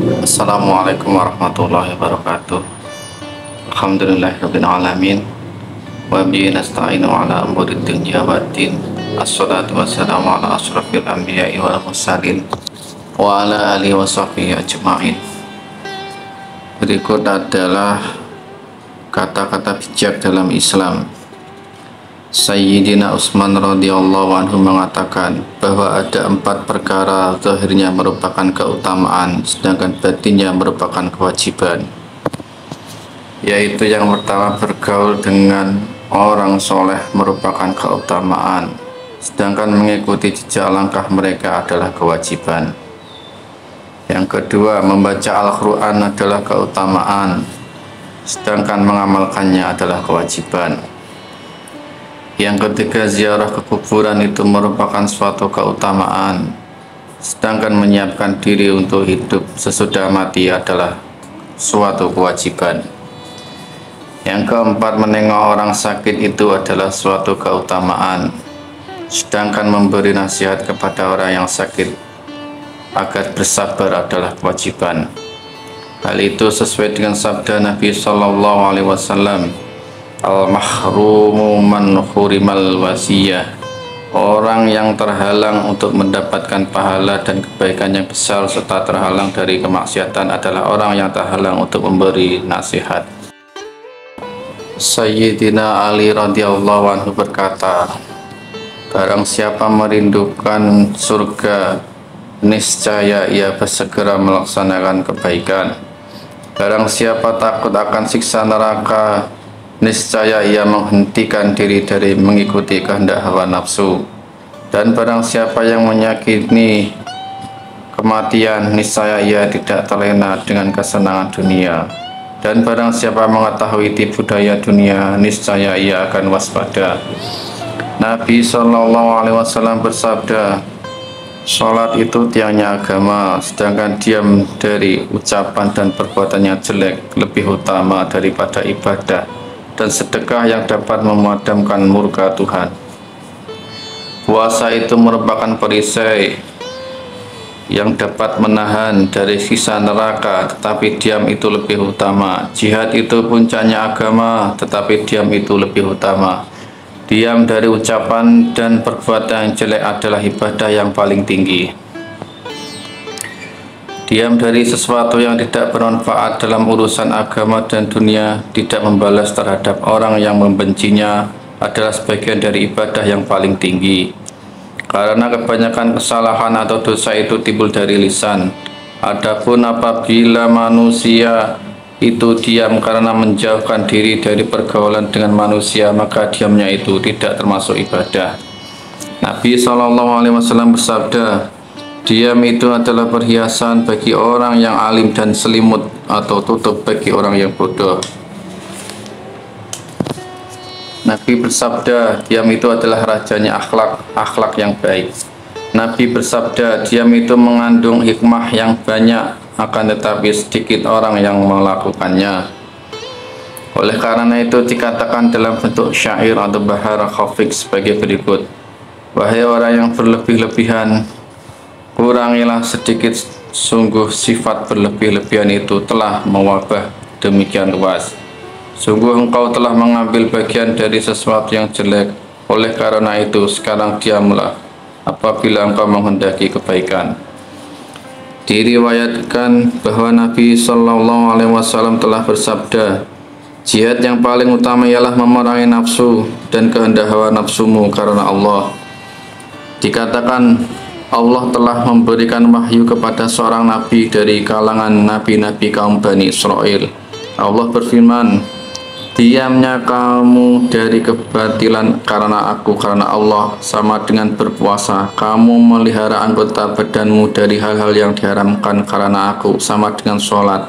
Assalamualaikum warahmatullahi wabarakatuh. Alhamdulillahirabbil alamin. Wa bihi nasta'inu ala umuri dunya waddin. Assalatu wassalamu ala asyrafil anbiya'i wal mursalin wa ala alihi wa sahbihi ajma'in. Berikut adalah kata-kata bijak dalam Islam. Sayyidina Utsman radhiyallahu anhu mengatakan bahwa ada 4 perkara zahirnya merupakan keutamaan, sedangkan batinnya merupakan kewajiban. Yaitu yang pertama, bergaul dengan orang soleh merupakan keutamaan, sedangkan mengikuti jejak langkah mereka adalah kewajiban. Yang kedua, membaca Al-Quran adalah keutamaan, sedangkan mengamalkannya adalah kewajiban. Yang ketiga, ziarah ke kuburan itu merupakan suatu keutamaan, sedangkan menyiapkan diri untuk hidup sesudah mati adalah suatu kewajiban. Yang keempat, menengok orang sakit itu adalah suatu keutamaan, sedangkan memberi nasihat kepada orang yang sakit agar bersabar adalah kewajiban. Hal itu sesuai dengan sabda Nabi SAW, al-mahrumu man hurimal wasiyah. Orang yang terhalang untuk mendapatkan pahala dan kebaikan yang besar serta terhalang dari kemaksiatan adalah orang yang terhalang untuk memberi nasihat. Sayyidina Ali radhiyallahu anhu berkata, barang siapa merindukan surga, niscaya ia bersegera melaksanakan kebaikan. Barang siapa takut akan siksa neraka, niscaya ia menghentikan diri dari mengikuti kehendak hawa nafsu. Dan barang siapa yang menyakini kematian, niscaya ia tidak terlena dengan kesenangan dunia. Dan barang siapa mengetahui tipu daya dunia, niscaya ia akan waspada. Nabi SAW bersabda, sholat itu tiangnya agama, sedangkan diam dari ucapan dan perbuatannya jelek lebih utama daripada ibadah dan sedekah yang dapat memadamkan murka Tuhan. Puasa itu merupakan perisai yang dapat menahan dari siksa neraka, tetapi diam itu lebih utama. Jihad itu puncaknya agama, tetapi diam itu lebih utama. Diam dari ucapan dan perbuatan yang jelek adalah ibadah yang paling tinggi. Diam dari sesuatu yang tidak bermanfaat dalam urusan agama dan dunia, tidak membalas terhadap orang yang membencinya adalah sebagian dari ibadah yang paling tinggi. Karena kebanyakan kesalahan atau dosa itu timbul dari lisan. Adapun apabila manusia itu diam karena menjauhkan diri dari pergaulan dengan manusia, maka diamnya itu tidak termasuk ibadah. Nabi SAW bersabda, diam itu adalah perhiasan bagi orang yang alim dan selimut atau tutup bagi orang yang bodoh. Nabi bersabda, diam itu adalah rajanya akhlak yang baik. Nabi bersabda, diam itu mengandung hikmah yang banyak, akan tetapi sedikit orang yang melakukannya. Oleh karena itu dikatakan dalam bentuk syair atau bahar khafik sebagai berikut, wahai orang yang berlebih-lebihan, kurangilah sedikit, sungguh sifat berlebih-lebihan itu telah mewabah demikian luas. Sungguh engkau telah mengambil bagian dari sesuatu yang jelek. Oleh karena itu sekarang diamlah apabila engkau menghendaki kebaikan. Diriwayatkan bahwa Nabi SAW telah bersabda, jihad yang paling utama ialah memerangi nafsu dan kehendak hawa nafsumu karena Allah. Dikatakan Allah telah memberikan wahyu kepada seorang nabi dari kalangan nabi-nabi kaum Bani Israel. Allah berfirman, diamnya kamu dari kebatilan karena aku, karena Allah, sama dengan berpuasa. Kamu melihara anggota badanmu dari hal-hal yang diharamkan karena aku, sama dengan sholat.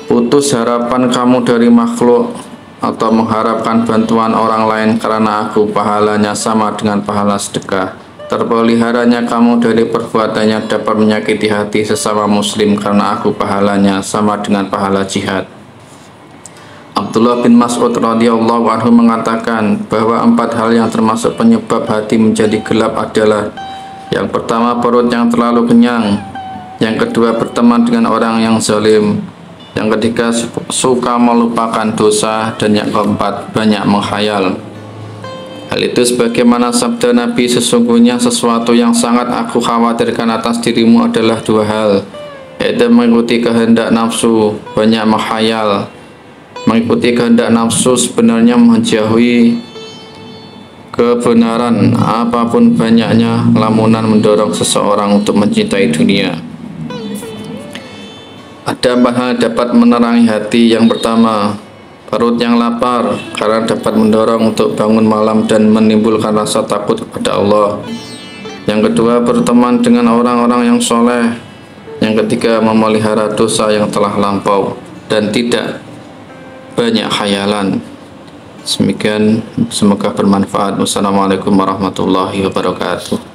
Putus harapan kamu dari makhluk atau mengharapkan bantuan orang lain karena aku, pahalanya sama dengan pahala sedekah. Terpeliharanya kamu dari perbuatan yang dapat menyakiti hati sesama muslim karena aku, pahalanya sama dengan pahala jihad. Abdullah bin Mas'ud radhiyallahu anhu mengatakan bahwa 4 hal yang termasuk penyebab hati menjadi gelap adalah: yang pertama, perut yang terlalu kenyang; Yang kedua, berteman dengan orang yang zalim. Yang ketiga, suka melupakan dosa. Dan yang keempat, banyak menghayal. Hal itu sebagaimana sabda Nabi, sesungguhnya sesuatu yang sangat aku khawatirkan atas dirimu adalah dua hal, yaitu mengikuti kehendak nafsu, banyak menghayal. Mengikuti kehendak nafsu sebenarnya menjauhi kebenaran, apapun banyaknya lamunan mendorong seseorang untuk mencintai dunia. Ada 4 hal dapat menerangi hati. Yang pertama, perut yang lapar, karena dapat mendorong untuk bangun malam dan menimbulkan rasa takut kepada Allah. Yang kedua, berteman dengan orang-orang yang soleh. Yang ketiga, memelihara dosa yang telah lampau dan tidak banyak khayalan. Demikian, semoga bermanfaat. Wassalamualaikum warahmatullahi wabarakatuh.